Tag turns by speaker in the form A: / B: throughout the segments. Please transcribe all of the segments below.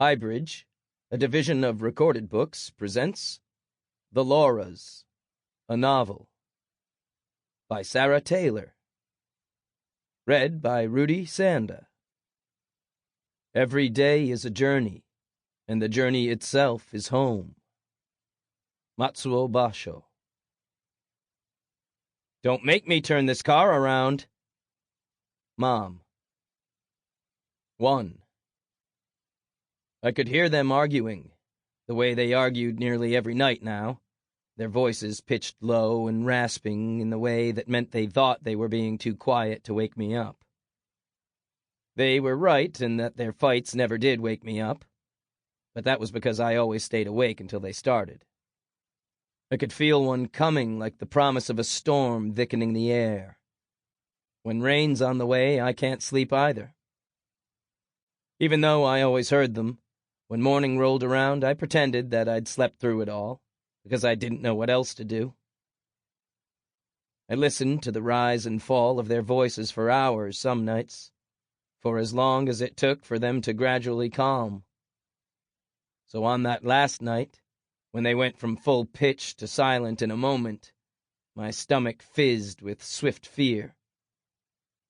A: HighBridge, a division of Recorded Books, presents The Lauras, a novel, by Sara Taylor. Read by Rudy, Sanda. Every day is a journey, and the journey itself is home. Matsuo Basho. Don't make me turn this car around. Mom. 1. I could hear them arguing, the way they argued nearly every night now, their voices pitched low and rasping in the way that meant they thought they were being too quiet to wake me up. They were right in that their fights never did wake me up, but that was because I always stayed awake until they started. I could feel one coming like the promise of a storm thickening the air. When rain's on the way, I can't sleep either. Even though I always heard them, when morning rolled around, I pretended that I'd slept through it all, because I didn't know what else to do. I listened to the rise and fall of their voices for hours some nights, for as long as it took for them to gradually calm. So on that last night, when they went from full pitch to silent in a moment, my stomach fizzed with swift fear.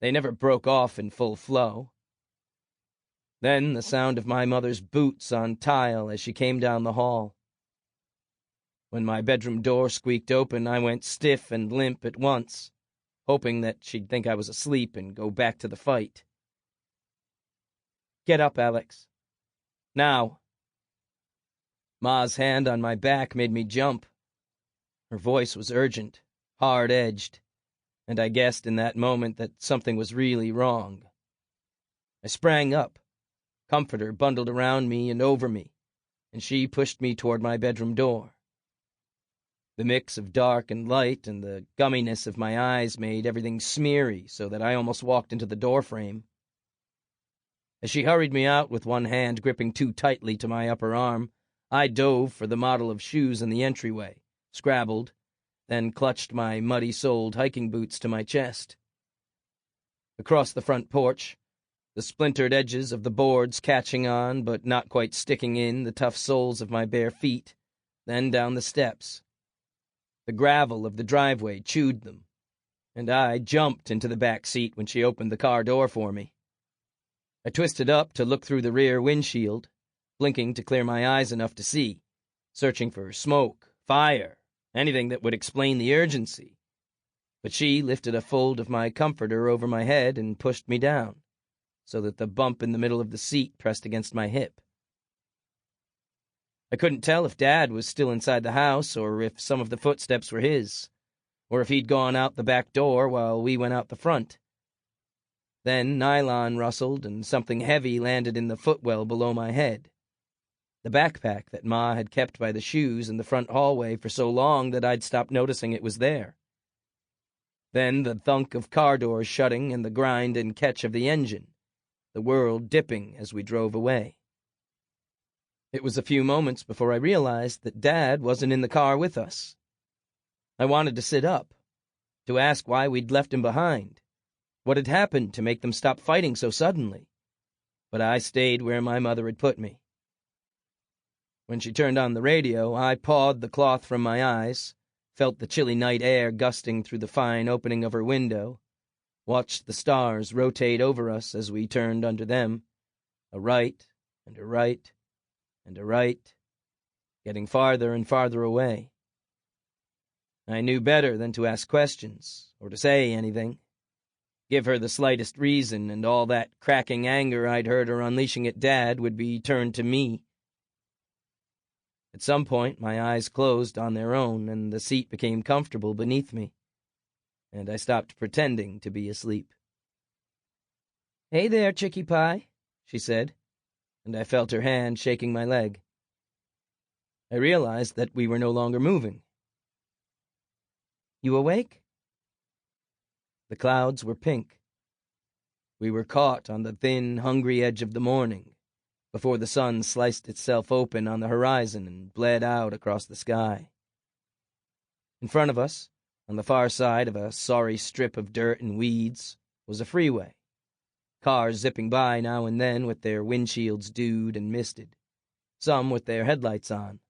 A: They never broke off in full flow. Then the sound of my mother's boots on tile as she came down the hall. When my bedroom door squeaked open, I went stiff and limp at once, hoping that she'd think I was asleep and go back to the fight. Get up, Alex. Now. Ma's hand on my back made me jump. Her voice was urgent, hard-edged, and I guessed in that moment that something was really wrong. I sprang up, comforter bundled around me and over me, and she pushed me toward my bedroom door. The mix of dark and light and the gumminess of my eyes made everything smeary so that I almost walked into the doorframe. As she hurried me out with one hand gripping too tightly to my upper arm, I dove for the model of shoes in the entryway, scrabbled, then clutched my muddy-soled hiking boots to my chest. Across the front porch, the splintered edges of the boards catching on but not quite sticking in the tough soles of my bare feet, then down the steps. The gravel of the driveway chewed them, and I jumped into the back seat when she opened the car door for me. I twisted up to look through the rear windshield, blinking to clear my eyes enough to see, searching for smoke, fire, anything that would explain the urgency. But she lifted a fold of my comforter over my head and pushed me down, so that the bump in the middle of the seat pressed against my hip. I couldn't tell if Dad was still inside the house, or if some of the footsteps were his, or if he'd gone out the back door while we went out the front. Then nylon rustled, and something heavy landed in the footwell below my head. The backpack that Ma had kept by the shoes in the front hallway for so long that I'd stopped noticing it was there. Then the thunk of car doors shutting and the grind and catch of the engine, the world dipping as we drove away. It was a few moments before I realized that Dad wasn't in the car with us. I wanted to sit up, to ask why we'd left him behind, what had happened to make them stop fighting so suddenly, but I stayed where my mother had put me. When she turned on the radio, I pawed the cloth from my eyes, felt the chilly night air gusting through the fine opening of her window, watched the stars rotate over us as we turned under them, a right and a right and a right, getting farther and farther away. I knew better than to ask questions, or to say anything. Give her the slightest reason, and all that cracking anger I'd heard her unleashing at Dad would be turned to me. At some point, my eyes closed on their own, and the seat became comfortable beneath me, and I stopped pretending to be asleep. "Hey there, Chickie Pie," she said, and I felt her hand shaking my leg. I realized that we were no longer moving. "You awake?" The clouds were pink. We were caught on the thin, hungry edge of the morning, before the sun sliced itself open on the horizon and bled out across the sky. In front of us, on the far side of a sorry strip of dirt and weeds, was a freeway, cars zipping by now and then with their windshields dewed and misted. some with their headlights on.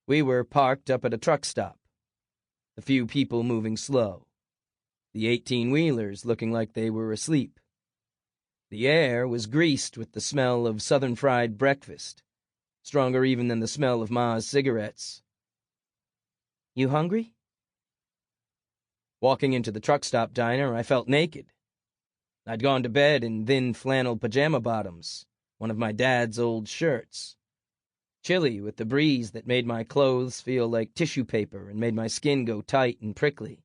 A: We were parked up at a truck stop, a few people moving slow, the 18-wheelers looking like they were asleep. The air was greased with the smell of southern fried breakfast, stronger even than the smell of Ma's cigarettes. "You hungry?" Walking into the truck stop diner, I felt naked. I'd gone to bed in thin flannel pajama bottoms, one of my dad's old shirts. Chilly with the breeze that made my clothes feel like tissue paper and made my skin go tight and prickly.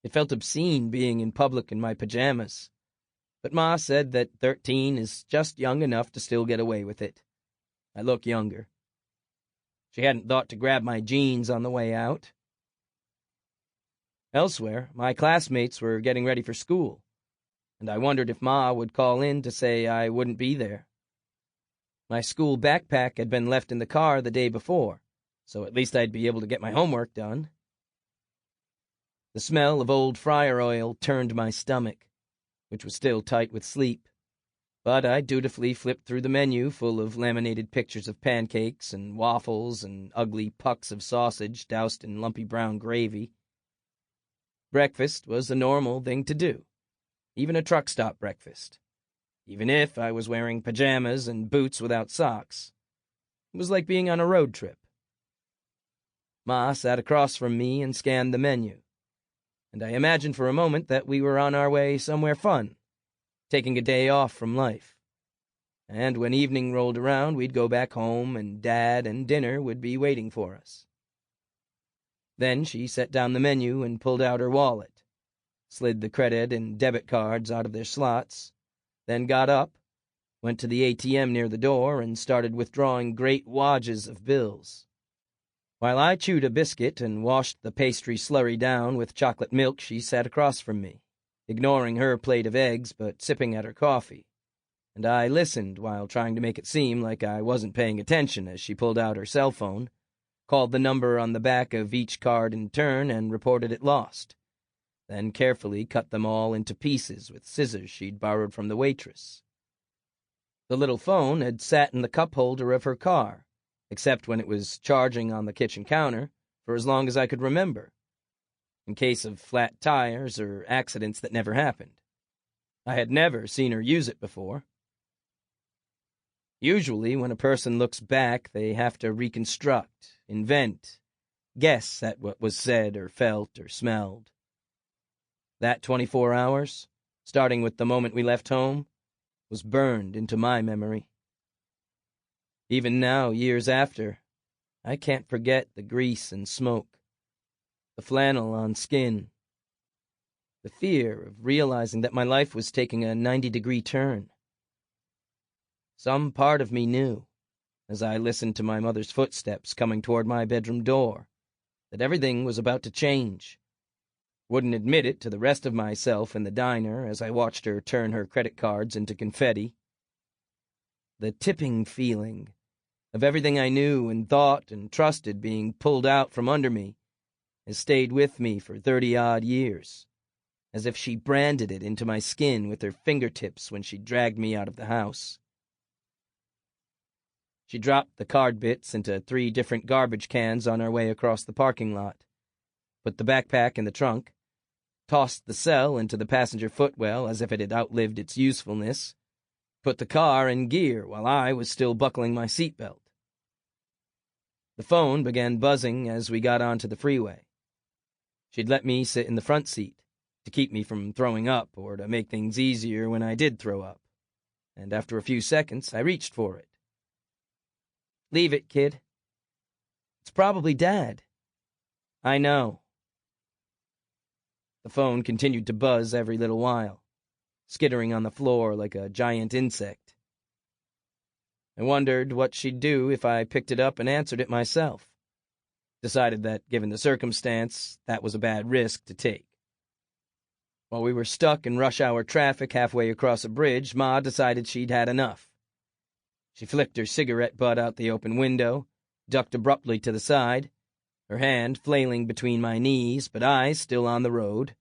A: It felt obscene being in public in my pajamas, but Ma said that 13 is just young enough to still get away with it. I look younger. She hadn't thought to grab my jeans on the way out. Elsewhere, my classmates were getting ready for school, and I wondered if Ma would call in to say I wouldn't be there. My school backpack had been left in the car the day before, so at least I'd be able to get my homework done. The smell of old fryer oil turned my stomach, which was still tight with sleep, but I dutifully flipped through the menu full of laminated pictures of pancakes and waffles and ugly pucks of sausage doused in lumpy brown gravy. Breakfast was a normal thing to do, even a truck stop breakfast, even if I was wearing pajamas and boots without socks. It was like being on a road trip. Ma sat across from me and scanned the menu, and I imagined for a moment that we were on our way somewhere fun, taking a day off from life. And when evening rolled around, we'd go back home, and Dad and dinner would be waiting for us. Then she set down the menu and pulled out her wallet, slid the credit and debit cards out of their slots, then got up, went to the ATM near the door, and started withdrawing great wadges of bills. While I chewed a biscuit and washed the pastry slurry down with chocolate milk, she sat across from me, ignoring her plate of eggs but sipping at her coffee, and I listened while trying to make it seem like I wasn't paying attention as she pulled out her cell phone, called the number on the back of each card in turn, and reported it lost, then carefully cut them all into pieces with scissors she'd borrowed from the waitress. The little phone had sat in the cup holder of her car, except when it was charging on the kitchen counter, for as long as I could remember, in case of flat tires or accidents that never happened. I had never seen her use it before. Usually, when a person looks back, they have to reconstruct, invent, guess at what was said or felt or smelled. That 24 hours, starting with the moment we left home, was burned into my memory. Even now, years after, I can't forget the grease and smoke, the flannel on skin, the fear of realizing that my life was taking a 90-degree turn. Some part of me knew, as I listened to my mother's footsteps coming toward my bedroom door, that everything was about to change. Wouldn't admit it to the rest of myself in the diner as I watched her turn her credit cards into confetti. The tipping feeling of everything I knew and thought and trusted being pulled out from under me has stayed with me for 30-odd years, as if she branded it into my skin with her fingertips when she dragged me out of the house. She dropped the card bits into 3 different garbage cans on our way across the parking lot, put the backpack in the trunk, tossed the cell into the passenger footwell as if it had outlived its usefulness, put the car in gear while I was still buckling my seatbelt. The phone began buzzing as we got onto the freeway. She'd let me sit in the front seat to keep me from throwing up or to make things easier when I did throw up, and after a few seconds I reached for it. "Leave it, kid. It's probably Dad." "I know." The phone continued to buzz every little while, skittering on the floor like a giant insect. I wondered what she'd do if I picked it up and answered it myself. Decided that, given the circumstance, that was a bad risk to take. While we were stuck in rush-hour traffic halfway across a bridge, Ma decided she'd had enough. She flicked her cigarette butt out the open window, ducked abruptly to the side, her hand flailing between my knees, but eyes still on the road,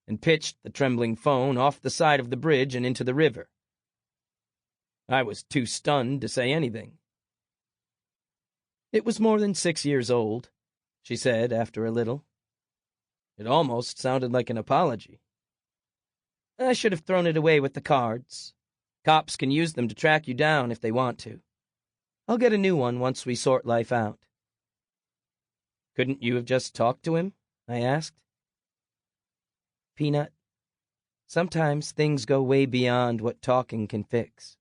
A: and pitched the trembling phone off the side of the bridge and into the river. I was too stunned to say anything. "It was more than 6 years old," she said after a little. It almost sounded like an apology. "I should have thrown it away with the cards. Cops can use them to track you down if they want to. I'll get a new one once we sort life out." "Couldn't you have just talked to him?" I asked. "Peanut, sometimes things go way beyond what talking can fix."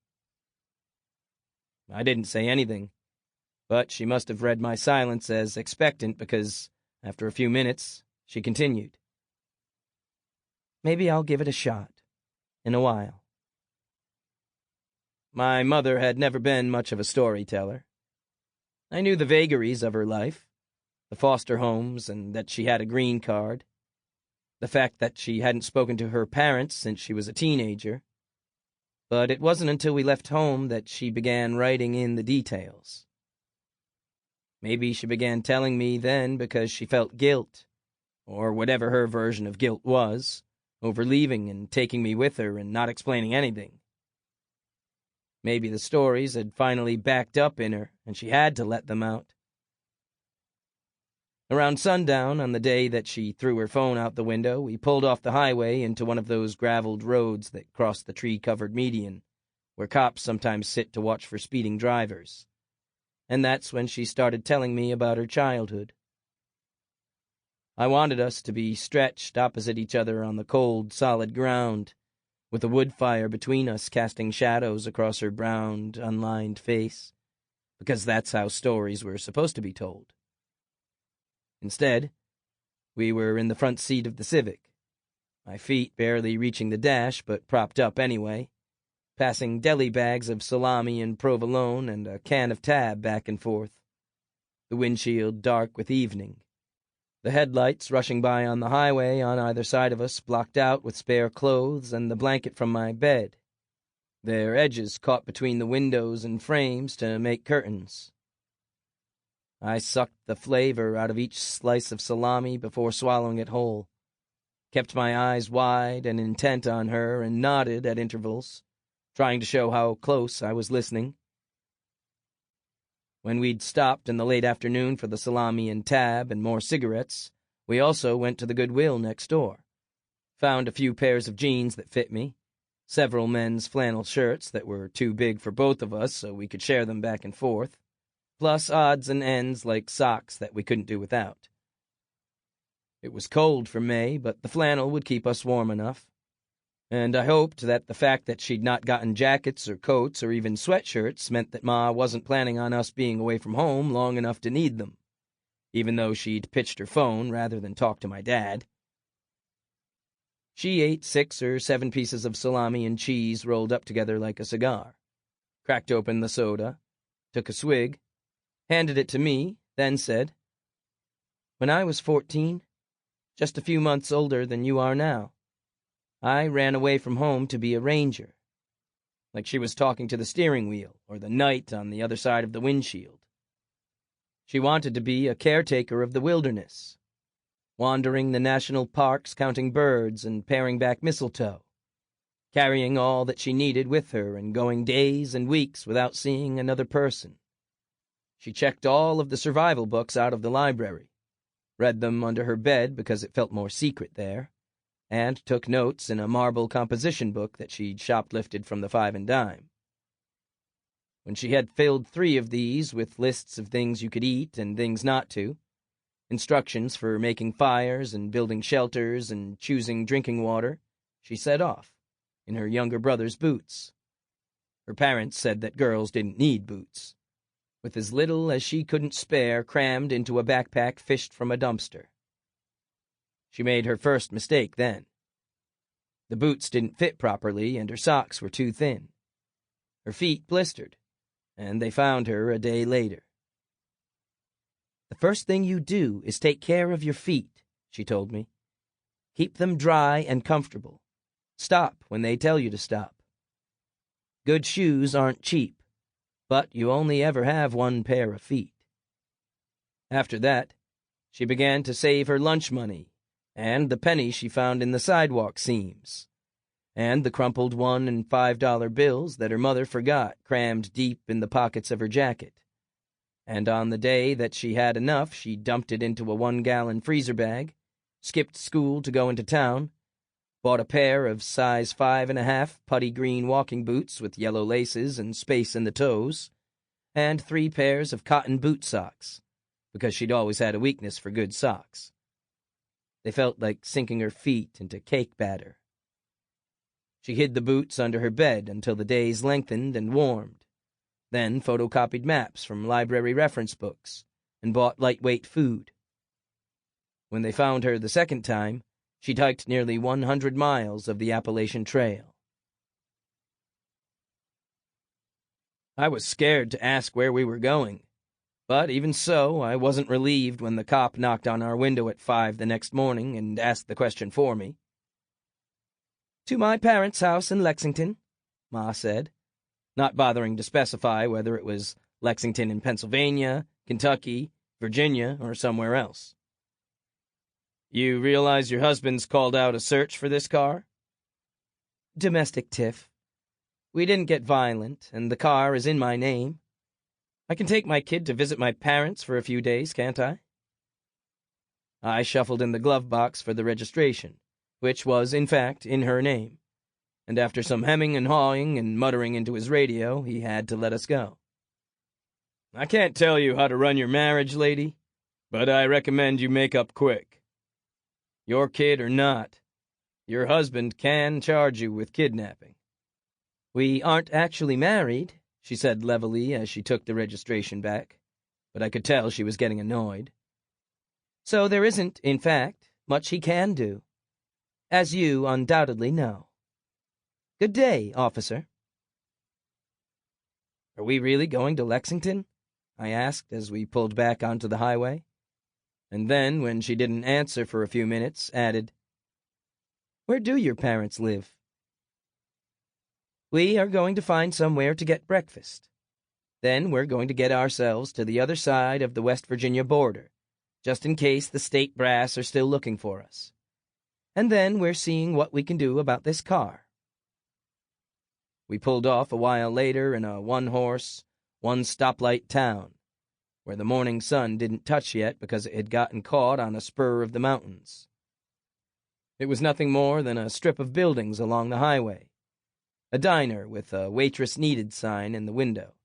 A: I didn't say anything, but she must have read my silence as expectant because, after a few minutes, she continued. "Maybe I'll give it a shot, in a while." My mother had never been much of a storyteller. I knew the vagaries of her life, the foster homes, and that she had a green card, the fact that she hadn't spoken to her parents since she was a teenager. But it wasn't until we left home that she began writing in the details. Maybe she began telling me then because she felt guilt, or whatever her version of guilt was, over leaving and taking me with her and not explaining anything. Maybe the stories had finally backed up in her, and she had to let them out. Around sundown, on the day that she threw her phone out the window, we pulled off the highway into one of those graveled roads that cross the tree-covered median, where cops sometimes sit to watch for speeding drivers. And that's when she started telling me about her childhood. I wanted us to be stretched opposite each other on the cold, solid ground, with a wood fire between us casting shadows across her browned, unlined face, because that's how stories were supposed to be told. Instead, we were in the front seat of the Civic, my feet barely reaching the dash but propped up anyway, passing deli bags of salami and provolone and a can of Tab back and forth, the windshield dark with evening, the headlights rushing by on the highway on either side of us blocked out with spare clothes and the blanket from my bed, their edges caught between the windows and frames to make curtains. I sucked the flavor out of each slice of salami before swallowing it whole, kept my eyes wide and intent on her, and nodded at intervals, trying to show how close I was listening. When we'd stopped in the late afternoon for the salami and Tab and more cigarettes, we also went to the Goodwill next door, found a few pairs of jeans that fit me, several men's flannel shirts that were too big for both of us so we could share them back and forth, plus odds and ends like socks that we couldn't do without. It was cold for May, but the flannel would keep us warm enough, and I hoped that the fact that she'd not gotten jackets or coats or even sweatshirts meant that Ma wasn't planning on us being away from home long enough to need them, even though she'd pitched her phone rather than talk to my dad. She ate 6 or 7 pieces of salami and cheese rolled up together like a cigar, cracked open the soda, took a swig, handed it to me, then said, "When I was 14, just a few months older than you are now, I ran away from home to be a ranger," like she was talking to the steering wheel or the knight on the other side of the windshield. She wanted to be a caretaker of the wilderness, wandering the national parks counting birds and paring back mistletoe, carrying all that she needed with her and going days and weeks without seeing another person. She checked all of the survival books out of the library, read them under her bed because it felt more secret there, and took notes in a marble composition book that she'd shoplifted from the Five and Dime. When she had filled 3 of these with lists of things you could eat and things not to, instructions for making fires and building shelters and choosing drinking water, she set off, in her younger brother's boots. Her parents said that girls didn't need boots, with as little as she couldn't spare crammed into a backpack fished from a dumpster. She made her first mistake then. The boots didn't fit properly and her socks were too thin. Her feet blistered, and they found her a day later. "The first thing you do is take care of your feet," she told me. "Keep them dry and comfortable. Stop when they tell you to stop. Good shoes aren't cheap, but you only ever have one pair of feet." After that, she began to save her lunch money and the pennies she found in the sidewalk seams, and the crumpled $1 and $5 bills that her mother forgot crammed deep in the pockets of her jacket. And on the day that she had enough, she dumped it into a 1-gallon freezer bag, skipped school to go into town, bought a pair of size 5.5 putty green walking boots with yellow laces and space in the toes, and 3 pairs of cotton boot socks, because she'd always had a weakness for good socks. They felt like sinking her feet into cake batter. She hid the boots under her bed until the days lengthened and warmed, then photocopied maps from library reference books and bought lightweight food. When they found her the second time, she'd hiked nearly 100 miles of the Appalachian Trail. I was scared to ask where we were going, but even so, I wasn't relieved when the cop knocked on our window at 5 the next morning and asked the question for me. "To my parents' house in Lexington," Ma said, not bothering to specify whether it was Lexington in Pennsylvania, Kentucky, Virginia, or somewhere else. "You realize your husband's called out a search for this car?" "Domestic tiff. We didn't get violent, and the car is in my name. I can take my kid to visit my parents for a few days, can't I?" I shuffled in the glove box for the registration, which was, in fact, in her name, and after some hemming and hawing and muttering into his radio, he had to let us go. "I can't tell you how to run your marriage, lady, but I recommend you make up quick. Your kid or not, your husband can charge you with kidnapping." "We aren't actually married," she said levelly as she took the registration back, but I could tell she was getting annoyed. "So there isn't, in fact, much he can do, as you undoubtedly know. Good day, officer." "Are we really going to Lexington?" I asked as we pulled back onto the highway, and then, when she didn't answer for a few minutes, added, "Where do your parents live?" "We are going to find somewhere to get breakfast. Then we're going to get ourselves to the other side of the West Virginia border, just in case the state brass are still looking for us. And then we're seeing what we can do about this car." We pulled off a while later in a one-horse, one-stoplight town, where the morning sun didn't touch yet because it had gotten caught on a spur of the mountains. It was nothing more than a strip of buildings along the highway, a diner with a waitress needed sign in the window,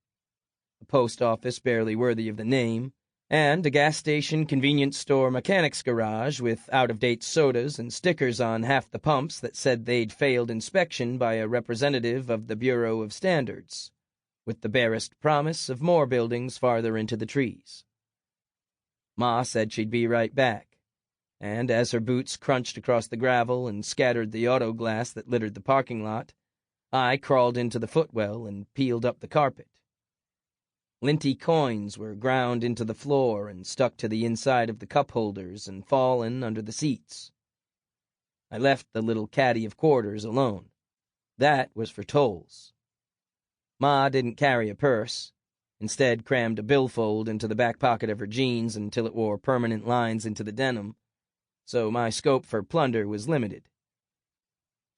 A: a post office barely worthy of the name, and a gas station, convenience store, mechanic's garage with out-of-date sodas and stickers on half the pumps that said they'd failed inspection by a representative of the Bureau of Standards, with the barest promise of more buildings farther into the trees. Ma said she'd be right back, and as her boots crunched across the gravel and scattered the auto glass that littered the parking lot, I crawled into the footwell and peeled up the carpet. Linty coins were ground into the floor and stuck to the inside of the cup holders and fallen under the seats. I left the little caddy of quarters alone. That was for tolls. Ma didn't carry a purse, instead crammed a billfold into the back pocket of her jeans until it wore permanent lines into the denim, so my scope for plunder was limited.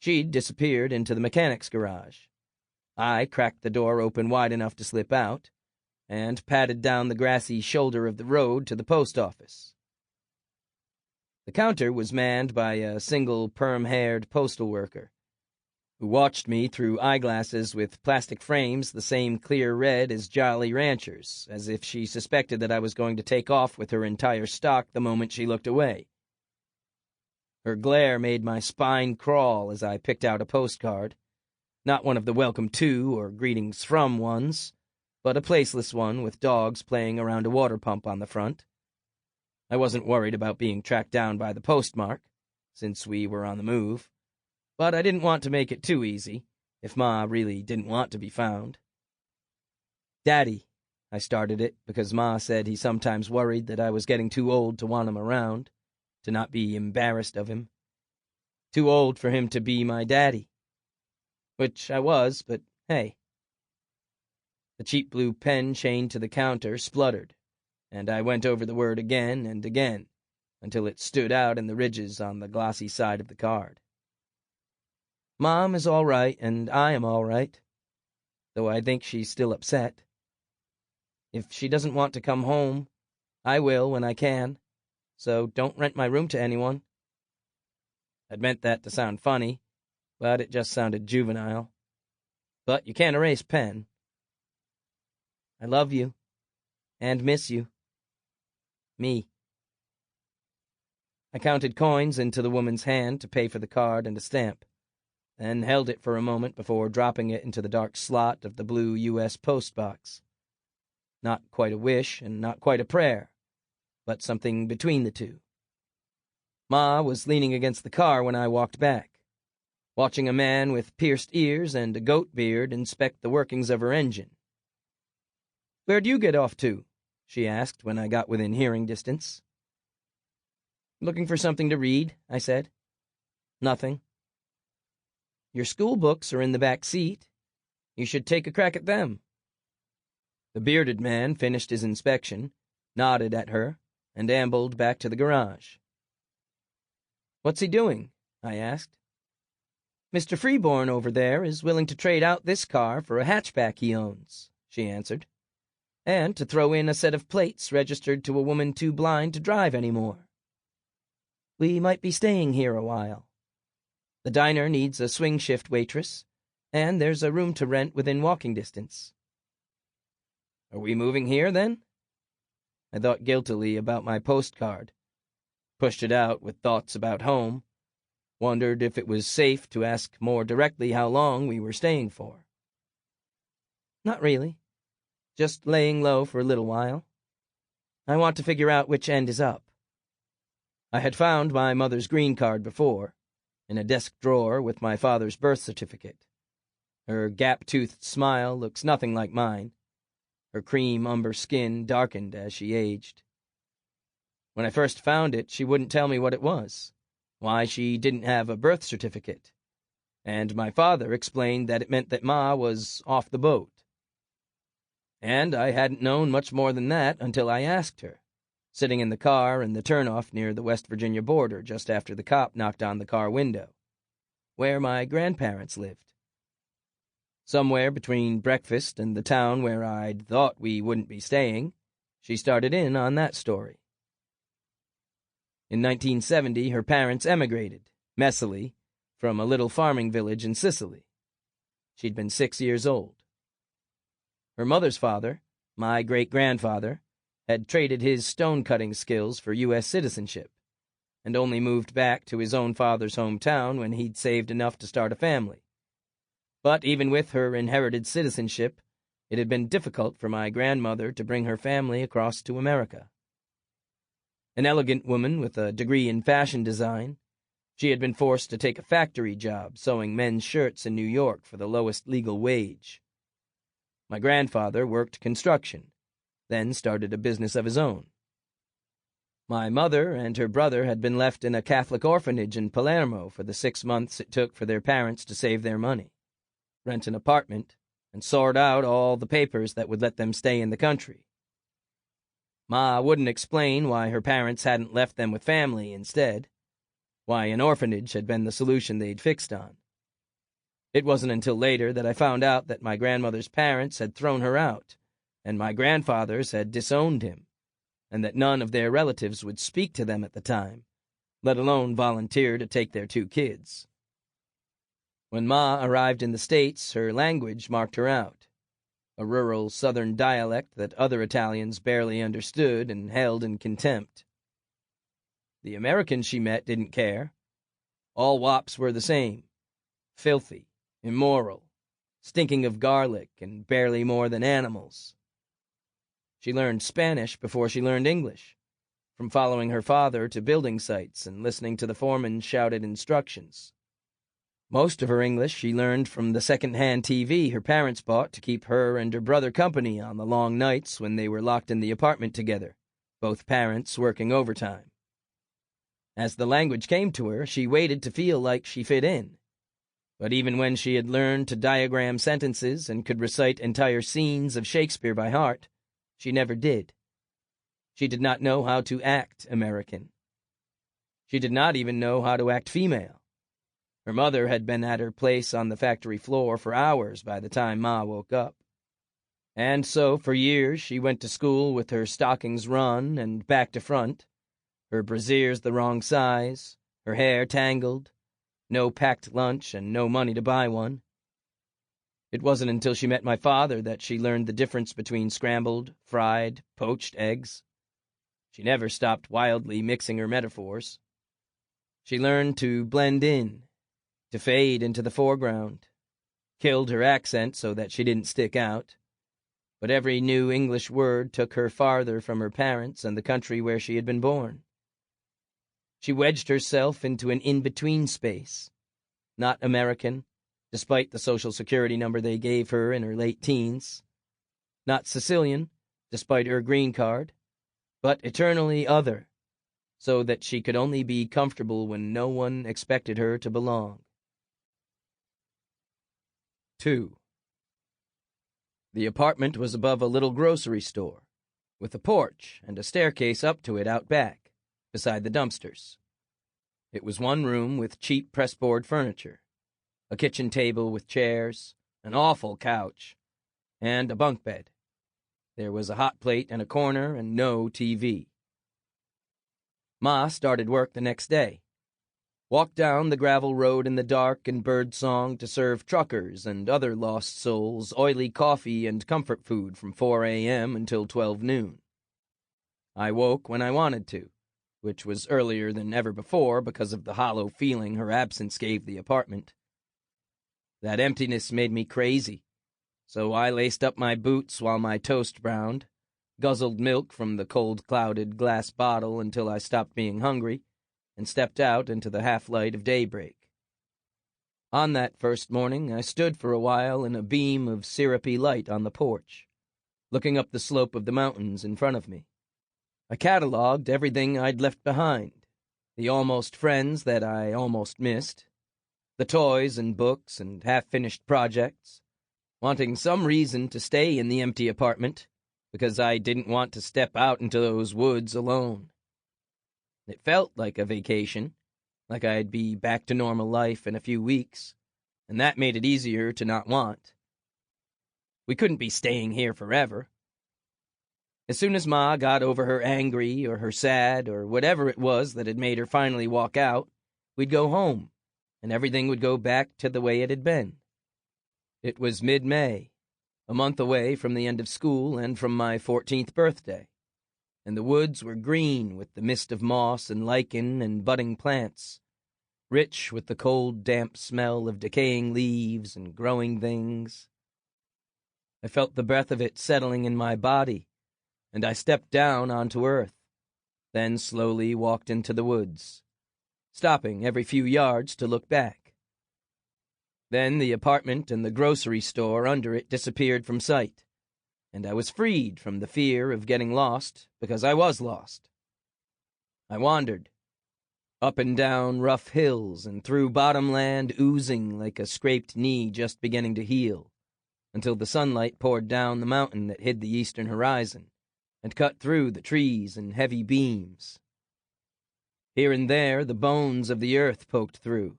A: She'd disappeared into the mechanic's garage. I cracked the door open wide enough to slip out, and padded down the grassy shoulder of the road to the post office. The counter was manned by a single perm-haired postal worker, who watched me through eyeglasses with plastic frames the same clear red as Jolly Ranchers, as if she suspected that I was going to take off with her entire stock the moment she looked away. Her glare made my spine crawl as I picked out a postcard, not one of the welcome to or greetings from ones, but a placeless one with dogs playing around a water pump on the front. I wasn't worried about being tracked down by the postmark, since we were on the move, but I didn't want to make it too easy, if Ma really didn't want to be found. "Daddy," I started it, because Ma said he sometimes worried that I was getting too old to want him around, to not be embarrassed of him. Too old for him to be my daddy. Which I was, but hey. The cheap blue pen chained to the counter spluttered, and I went over the word again and again, until it stood out in the ridges on the glossy side of the card. Mom is all right, and I am all right, though I think she's still upset. If she doesn't want to come home, I will when I can, so don't rent my room to anyone. I'd meant that to sound funny, but it just sounded juvenile. But you can't erase Pen. I love you, and miss you. Me. I counted coins into the woman's hand to pay for the card and a stamp, then held it for a moment before dropping it into the dark slot of the blue U.S. post box. Not quite a wish and not quite a prayer, but something between the two. Ma was leaning against the car when I walked back, watching a man with pierced ears and a goat beard inspect the workings of her engine. "Where'd you get off to?" she asked when I got within hearing distance. "Looking for something to read," I said. "Nothing." "Your school books are in the back seat. You should take a crack at them." The bearded man finished his inspection, nodded at her, and ambled back to the garage. "What's he doing?" I asked. "Mr. Freeborn over there is willing to trade out this car for a hatchback he owns," she answered, "and to throw in a set of plates registered to a woman too blind to drive anymore. We might be staying here a while. The diner needs a swing shift waitress, and there's a room to rent within walking distance." "Are we moving here, then?" I thought guiltily about my postcard, pushed it out with thoughts about home, wondered if it was safe to ask more directly how long we were staying for. "Not really. Just laying low for a little while. I want to figure out which end is up." I had found my mother's green card before, in a desk drawer with my father's birth certificate. Her gap-toothed smile looks nothing like mine. Her cream umber skin darkened as she aged. When I first found it, she wouldn't tell me what it was, why she didn't have a birth certificate, and my father explained that it meant that Ma was off the boat. And I hadn't known much more than that until I asked her, sitting in the car in the turnoff near the West Virginia border just after the cop knocked on the car window, where my grandparents lived. Somewhere between breakfast and the town where I'd thought we wouldn't be staying, she started in on that story. In 1970, her parents emigrated, messily, from a little farming village in Sicily. She'd been 6 years old. Her mother's father, my great-grandfather, had traded his stone-cutting skills for U.S. citizenship, and only moved back to his own father's hometown when he'd saved enough to start a family. But even with her inherited citizenship, it had been difficult for my grandmother to bring her family across to America. An elegant woman with a degree in fashion design, she had been forced to take a factory job sewing men's shirts in New York for the lowest legal wage. My grandfather worked construction, then started a business of his own. My mother and her brother had been left in a Catholic orphanage in Palermo for the 6 months it took for their parents to save their money, rent an apartment, and sort out all the papers that would let them stay in the country. Ma wouldn't explain why her parents hadn't left them with family instead, why an orphanage had been the solution they'd fixed on. It wasn't until later that I found out that my grandmother's parents had thrown her out, and my grandfather's had disowned him, and that none of their relatives would speak to them at the time, let alone volunteer to take their 2 kids. When Ma arrived in the States, her language marked her out, a rural southern dialect that other Italians barely understood and held in contempt. The Americans she met didn't care. All wops were the same, filthy, immoral, stinking of garlic, and barely more than animals. She learned Spanish before she learned English, from following her father to building sites and listening to the foreman's shouted instructions. Most of her English she learned from the second-hand TV her parents bought to keep her and her brother company on the long nights when they were locked in the apartment together, both parents working overtime. As the language came to her, she waited to feel like she fit in. But even when she had learned to diagram sentences and could recite entire scenes of Shakespeare by heart, she never did. She did not know how to act American. She did not even know how to act female. Her mother had been at her place on the factory floor for hours by the time Ma woke up. And so, for years, she went to school with her stockings run and back to front, her brasiers the wrong size, her hair tangled, no packed lunch and no money to buy one. It wasn't until she met my father that she learned the difference between scrambled, fried, poached eggs. She never stopped wildly mixing her metaphors. She learned to blend in, to fade into the foreground, killed her accent so that she didn't stick out. But every new English word took her farther from her parents and the country where she had been born. She wedged herself into an in-between space, not American, despite the Social Security number they gave her in her late teens, not Sicilian, despite her green card, but eternally other, so that she could only be comfortable when no one expected her to belong. 2. The apartment was above a little grocery store, with a porch and a staircase up to it out back, beside the dumpsters. It was one room with cheap pressboard furniture, a kitchen table with chairs, an awful couch, and a bunk bed. There was a hot plate in a corner and no TV. Ma started work the next day. Walked down the gravel road in the dark and birdsong to serve truckers and other lost souls oily coffee and comfort food from 4 a.m. until 12 noon. I woke when I wanted to, which was earlier than ever before because of the hollow feeling her absence gave the apartment. That emptiness made me crazy, so I laced up my boots while my toast browned, guzzled milk from the cold, clouded glass bottle until I stopped being hungry, and stepped out into the half-light of daybreak. On that first morning, I stood for a while in a beam of syrupy light on the porch, looking up the slope of the mountains in front of me. I catalogued everything I'd left behind, the almost friends that I almost missed, the toys and books and half-finished projects, wanting some reason to stay in the empty apartment, because I didn't want to step out into those woods alone. It felt like a vacation, like I'd be back to normal life in a few weeks, and that made it easier to not want. We couldn't be staying here forever. As soon as Ma got over her angry or her sad or whatever it was that had made her finally walk out, we'd go home, and everything would go back to the way it had been. It was mid-May, a month away from the end of school and from my 14th birthday, and the woods were green with the mist of moss and lichen and budding plants, rich with the cold, damp smell of decaying leaves and growing things. I felt the breath of it settling in my body, and I stepped down onto earth, then slowly walked into the woods, stopping every few yards to look back. Then the apartment and the grocery store under it disappeared from sight, and I was freed from the fear of getting lost, because I was lost. I wandered, up and down rough hills and through bottomland oozing like a scraped knee just beginning to heal, until the sunlight poured down the mountain that hid the eastern horizon, and cut through the trees in heavy beams. Here and there the bones of the earth poked through,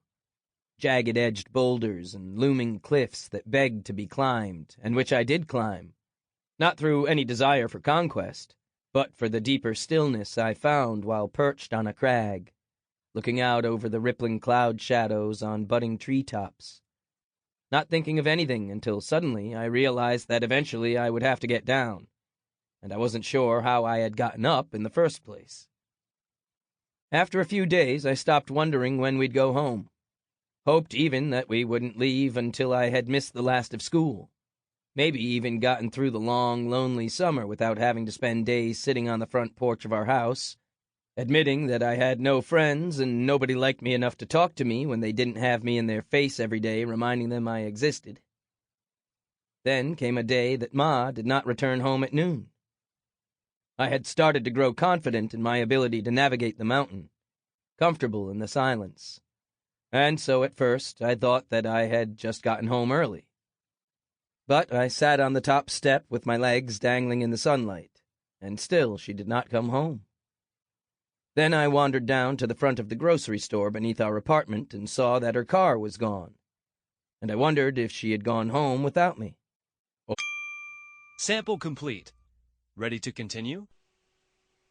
A: jagged-edged boulders and looming cliffs that begged to be climbed, and which I did climb, not through any desire for conquest, but for the deeper stillness I found while perched on a crag, looking out over the rippling cloud shadows on budding treetops, not thinking of anything until suddenly I realized that eventually I would have to get down, and I wasn't sure how I had gotten up in the first place. After a few days, I stopped wondering when we'd go home, hoped even that we wouldn't leave until I had missed the last of school, maybe even gotten through the long, lonely summer without having to spend days sitting on the front porch of our house, admitting that I had no friends and nobody liked me enough to talk to me when they didn't have me in their face every day reminding them I existed. Then came a day that Ma did not return home at noon. I had started to grow confident in my ability to navigate the mountain, comfortable in the silence, and so at first I thought that I had just gotten home early. But I sat on the top step with my legs dangling in the sunlight, and still she did not come home. Then I wandered down to the front of the grocery store beneath our apartment and saw that her car was gone. And I wondered if she had gone home without me.
B: Sample complete. Ready to continue?